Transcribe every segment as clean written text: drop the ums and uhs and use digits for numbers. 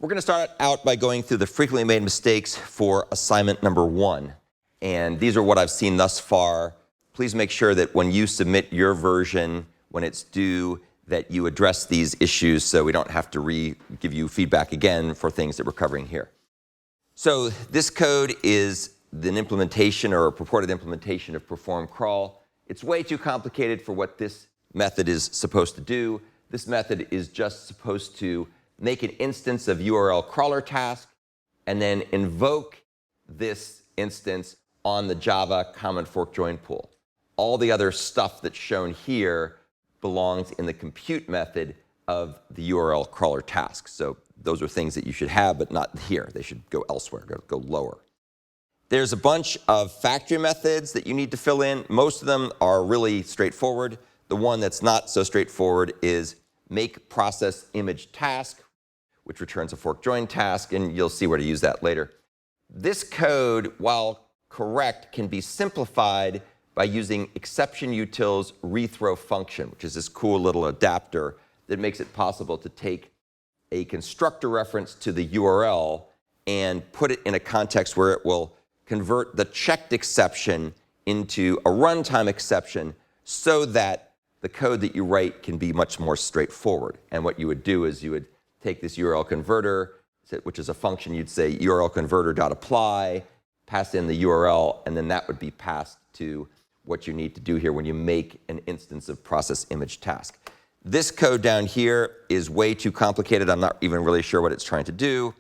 We're going to start out by going through the frequently made mistakes for assignment number 1. And these are what I've seen thus far. Please make sure that when you submit your version, when it's due, that you address these issues so we don't have to give you feedback again for things that we're covering here. So this code is an implementation or a purported implementation of perform crawl. It's way too complicated for what this method is supposed to do. This method is just supposed to make an instance of URL crawler task and then invoke this instance on the Java common fork join pool. All the other stuff that's shown here belongs in the compute method of the URL crawler task. So those are things that you should have, but not here. They should go elsewhere, go lower. There's a bunch of factory methods that you need to fill in. Most of them are really straightforward. The one that's not so straightforward is make process image task, which returns a fork join task, and you'll see where to use that later. This code, while correct, can be simplified by using exception utils rethrow function, which is this cool little adapter that makes it possible to take a constructor reference to the URL and put it in a context where it will convert the checked exception into a runtime exception so that the code that you write can be much more straightforward. And what you would do is you would take this URL converter, which is a function, you'd say URL converter.apply, pass in the URL, and then that would be passed to what you need to do here when you make an instance of process image task. This code down here is way too complicated. I'm not even really sure what it's trying to do,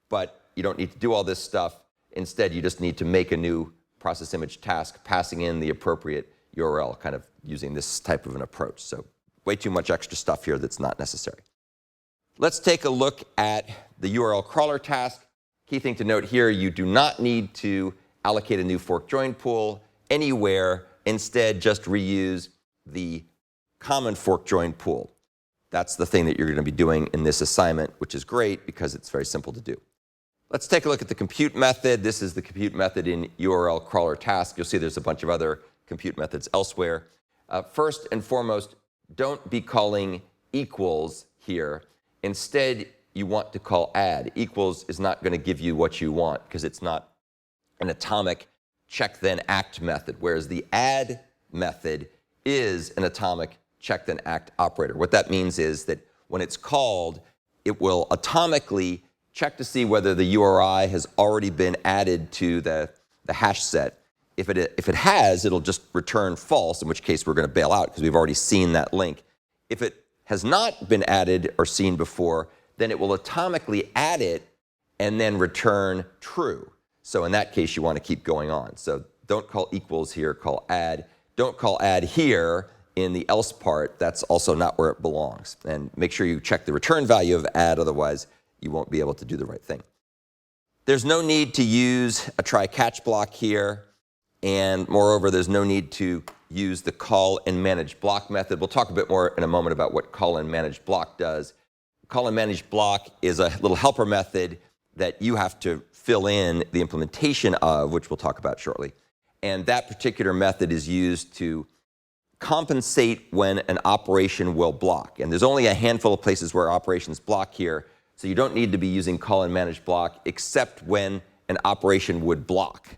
but you don't need to do all this stuff. Instead, you just need to make a new process image task, passing in the appropriate URL, kind of using this type of an approach. So way too much extra stuff here that's not necessary. Let's take a look at the URL crawler task. Key thing to note here, you do not need to allocate a new fork join pool anywhere. Instead, just reuse the common fork join pool. That's the thing that you're going to be doing in this assignment, which is great because it's very simple to do. Let's take a look at the compute method. This is the compute method in URL crawler task. You'll see there's a bunch of other compute methods elsewhere. First and foremost, don't be calling equals here. Instead, you want to call add. Equals is not going to give you what you want because it's not an atomic check then act method, whereas the add method is an atomic check then act operator. What that means is that when it's called, it will atomically check to see whether the URI has already been added to the hash set. If it has, it'll just return false, in which case we're going to bail out because we've already seen that link. If it has not been added or seen before, then it will atomically add it and then return true. So in that case, you want to keep going on. So don't call equals here, call add. Don't call add here in the else part. That's also not where it belongs. And make sure you check the return value of add, otherwise you won't be able to do the right thing. There's no need to use a try catch block here. And moreover, there's no need to use the call and manage block method. We'll talk a bit more in a moment about what call and manage block does. Call and manage block is a little helper method that you have to fill in the implementation of, which we'll talk about shortly. And that particular method is used to compensate when an operation will block. And there's only a handful of places where operations block here, so you don't need to be using call and manage block except when an operation would block.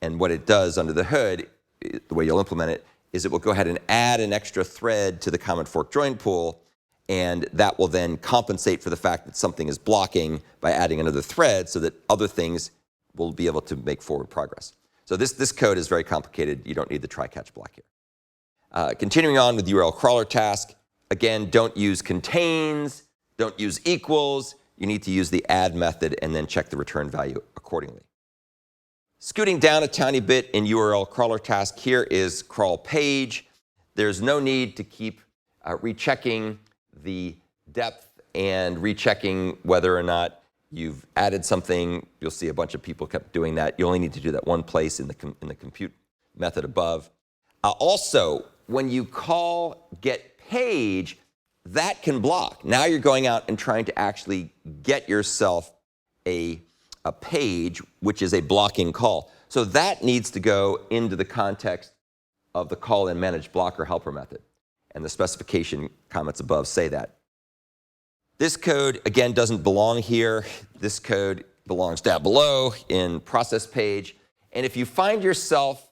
And what it does under the hood, the way you'll implement it, is it will go ahead and add an extra thread to the common fork join pool, and that will then compensate for the fact that something is blocking by adding another thread so that other things will be able to make forward progress. So this code is very complicated. You don't need the try-catch block here. Continuing on with URL crawler task, again, don't use contains, don't use equals. You need to use the add method and then check the return value accordingly. Scooting down a tiny bit in URL crawler task, here is crawl page. There's no need to keep rechecking the depth and rechecking whether or not you've added something. You'll see a bunch of people kept doing that. You only need to do that one place in the compute method above. Also, when you call get page, that can block. Now you're going out and trying to actually get yourself a page, which is a blocking call. So that needs to go into the context of the call and manage blocker helper method. And the specification comments above say that. This code, again, doesn't belong here. This code belongs down below in process page. And if you find yourself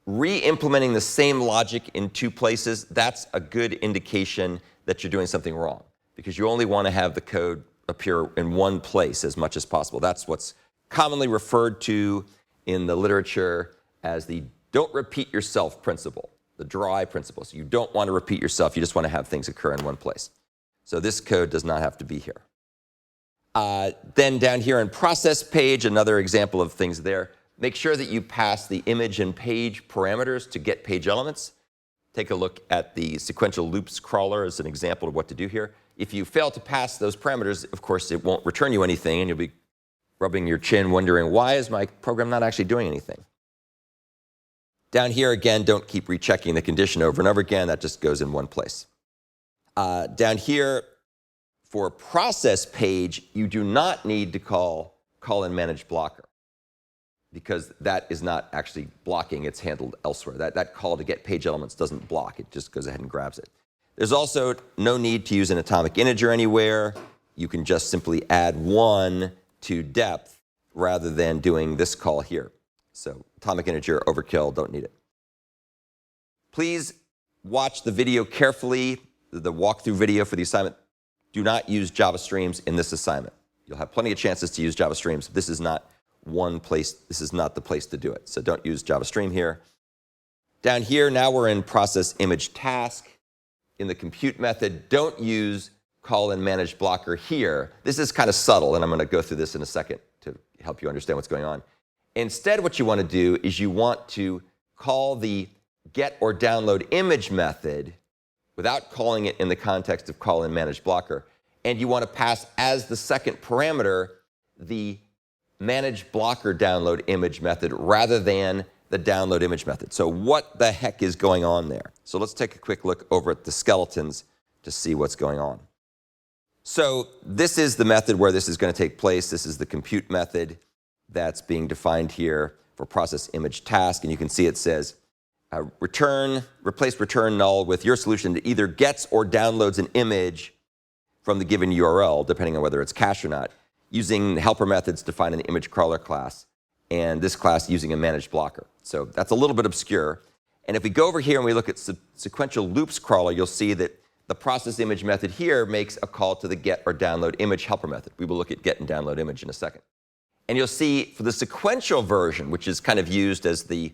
re-implementing the same logic in two places, that's a good indication that you're doing something wrong, because you only want to have the code appear in one place as much as possible. That's what's commonly referred to in the literature as the don't repeat yourself principle, the dry principle. So you don't want to repeat yourself. You just want to have things occur in one place. So this code does not have to be here. Then down here in process page, another example of things there. Make sure that you pass the image and page parameters to get page elements. Take a look at the sequential loops crawler as an example of what to do here. If you fail to pass those parameters, of course, it won't return you anything, and you'll be rubbing your chin wondering, why is my program not actually doing anything? Down here, again, don't keep rechecking the condition over and over again. That just goes in one place. Down here, for process page, you do not need to call in manage blocker, because that is not actually blocking. It's handled elsewhere. That call to get page elements doesn't block. It just goes ahead and grabs it. There's also no need to use an atomic integer anywhere. You can just simply add 1 to depth rather than doing this call here. So atomic integer, overkill, don't need it. Please watch the video carefully, the walkthrough video for the assignment. Do not use Java streams in this assignment. You'll have plenty of chances to use Java streams. This is not one place. This is not the place to do it. So don't use Java stream here. Down here, now we're in process image task. In the compute method, don't use call in manage blocker here. This is kind of subtle, and I'm going to go through this in a second to help you understand what's going on. Instead, what you want to do is you want to call the get or download image method without calling it in the context of call in manage blocker. And you want to pass as the second parameter the manage blocker download image method rather than the download image method. So what the heck is going on there? So let's take a quick look over at the skeletons to see what's going on. So this is the method where this is going to take place. This is the compute method that's being defined here for process image task. And you can see it says replace return null with your solution that either gets or downloads an image from the given URL, depending on whether it's cache or not, using helper methods defined in the image crawler class, and this class using a managed blocker. So that's a little bit obscure. And if we go over here and we look at sequential loops crawler, you'll see that the process image method here makes a call to the get or download image helper method. We will look at get and download image in a second. And you'll see for the sequential version, which is kind of used as the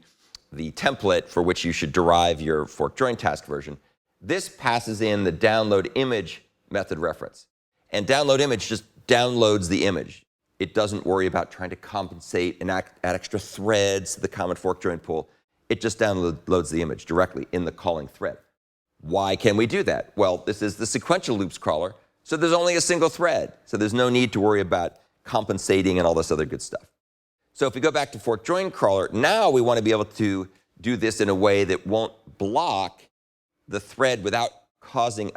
template for which you should derive your fork join task version, this passes in the download image method reference. And download image just downloads the image. It doesn't worry about trying to compensate and add extra threads to the common fork join pool. It just downloads the image directly in the calling thread. Why can we do that? Well, this is the sequential loops crawler, so there's only a single thread. So there's no need to worry about compensating and all this other good stuff. So if we go back to fork join crawler, now we want to be able to do this in a way that won't block the thread without causing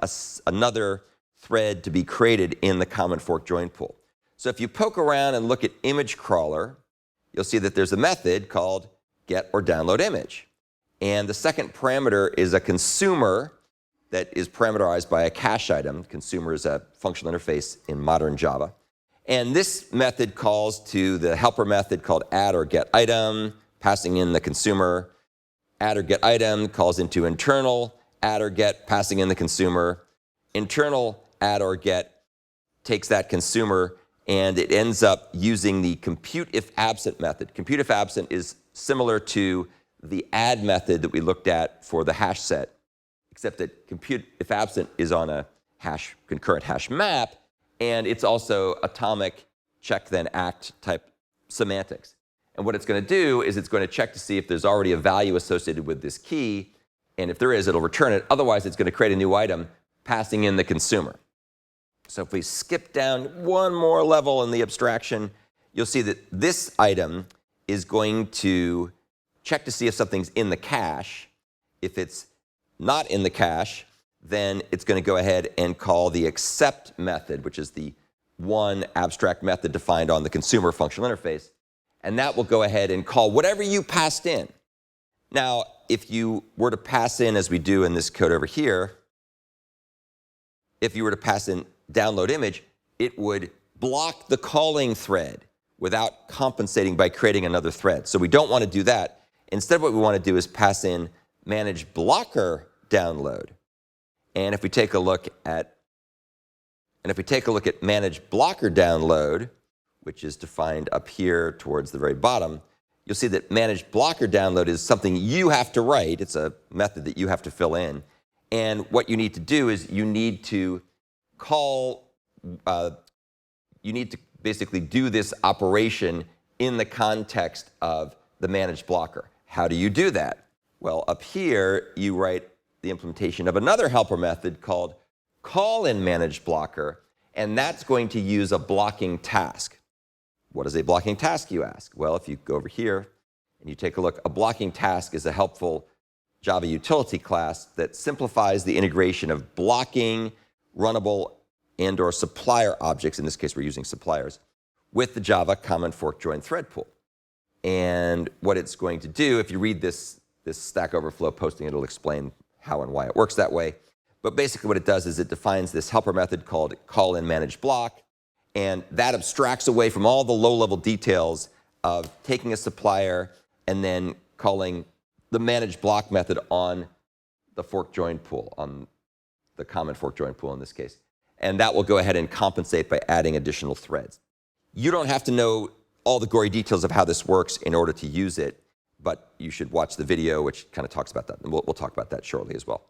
another thread to be created in the common fork join pool. So if you poke around and look at image crawler, you'll see that there's a method called get or download image. And the second parameter is a consumer that is parameterized by a cache item. Consumer is a functional interface in modern Java. And this method calls to the helper method called add or get item, passing in the consumer. Add or get item calls into internal add or get, passing in the consumer. Internal add or get takes that consumer, and it ends up using the compute if absent method. Compute if absent is similar to the add method that we looked at for the hash set, except that compute if absent is on a hash concurrent hash map, and it's also atomic check then act type semantics. And what it's going to do is it's going to check to see if there's already a value associated with this key, and if there is, it'll return it. Otherwise, it's going to create a new item passing in the consumer. So if we skip down one more level in the abstraction, you'll see that this item is going to check to see if something's in the cache. If it's not in the cache, then it's going to go ahead and call the accept method, which is the one abstract method defined on the consumer functional interface. And that will go ahead and call whatever you passed in. Now, if you were to pass in, as we do in this code over here, if you were to pass in download image, it would block the calling thread without compensating by creating another thread. So we don't want to do that. Instead, what we want to do is pass in manage blocker download. And if we take a look at manage blocker download, which is defined up here towards the very bottom, you'll see that manage blocker download is something you have to write. It's a method that you have to fill in. And what you need to do is you need to basically do this operation in the context of the managed blocker. How do you do that? Well, up here, you write the implementation of another helper method called call in managed blocker, and that's going to use a blocking task. What is a blocking task, you ask? Well, if you go over here and you take a look, a blocking task is a helpful Java utility class that simplifies the integration of blocking, runnable, and/or supplier objects, in this case we're using suppliers, with the Java common fork join thread pool. And what it's going to do, if you read this Stack Overflow posting, it'll explain how and why it works that way. But basically what it does is it defines this helper method called call in managed block, and that abstracts away from all the low-level details of taking a supplier and then calling the managed block method on the fork join pool, on the common fork join pool in this case. And that will go ahead and compensate by adding additional threads. You don't have to know all the gory details of how this works in order to use it, but you should watch the video, which kind of talks about that. And we'll talk about that shortly as well.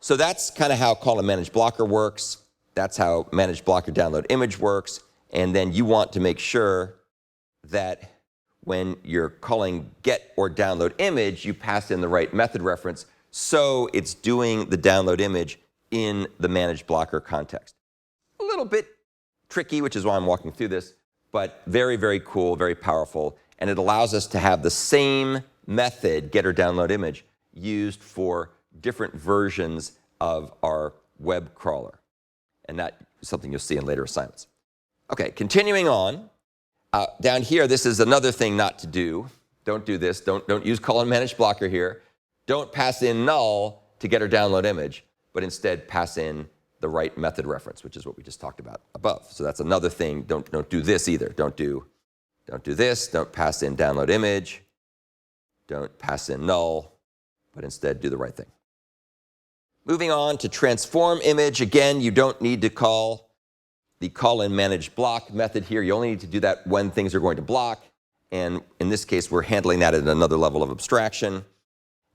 So that's kind of how call in managed blocker works. That's how managed blocker download image works. And then you want to make sure that when you're calling get or download image, you pass in the right method reference so it's doing the download image in the managed blocker context. A little bit tricky, which is why I'm walking through this, but very, very cool, very powerful. And it allows us to have the same method, get or download image, used for different versions of our web crawler. And that is something you'll see in later assignments. OK, continuing on. Down here, this is another thing not to do. Don't do this. Don't use call in managed blocker here. Don't pass in null to get or download image, but instead pass in the right method reference, which is what we just talked about above. So that's another thing. Don't do this either. Don't do this. Don't pass in download image. Don't pass in null, but instead do the right thing. Moving on to transform image. Again, you don't need to call the call in managed block method here. You only need to do that when things are going to block. And in this case, we're handling that at another level of abstraction.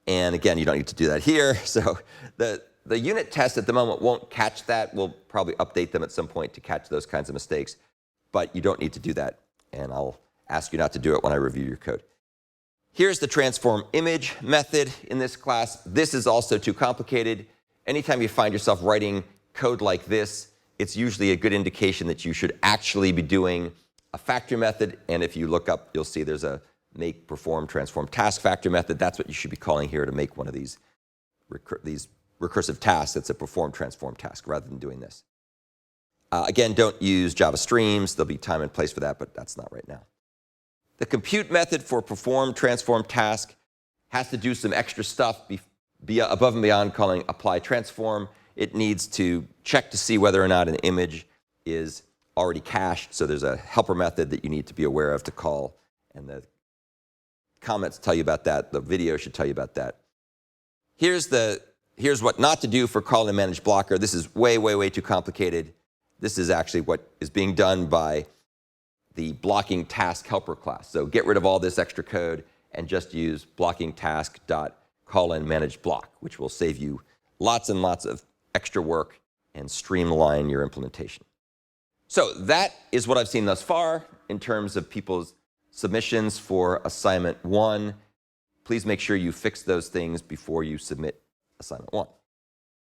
And again, you don't need to do that here. So the unit test at the moment won't catch that. We'll probably update them at some point to catch those kinds of mistakes. But you don't need to do that. And I'll ask you not to do it when I review your code. Here's the transform image method in this class. This is also too complicated. Anytime you find yourself writing code like this, it's usually a good indication that you should actually be doing a factory method. And if you look up, you'll see there's a make, perform, transform task factory method. That's what you should be calling here to make one of these recursive tasks. That's a perform, transform task rather than doing this. Again, don't use Java streams. There'll be time and place for that, but that's not right now. The compute method for perform, transform task has to do some extra stuff above and beyond calling apply transform. It needs to check to see whether or not an image is already cached. So there's a helper method that you need to be aware of to call. And the comments tell you about that. The video should tell you about that. Here's what not to do for call in managed blocker. This is way, way, way too complicated. This is actually what is being done by the blocking task helper class. So get rid of all this extra code and just use blocking task dot call in managed block, which will save you lots and lots of extra work and streamline your implementation. So that is what I've seen thus far in terms of people's submissions for assignment 1. Please make sure you fix those things before you submit assignment 1.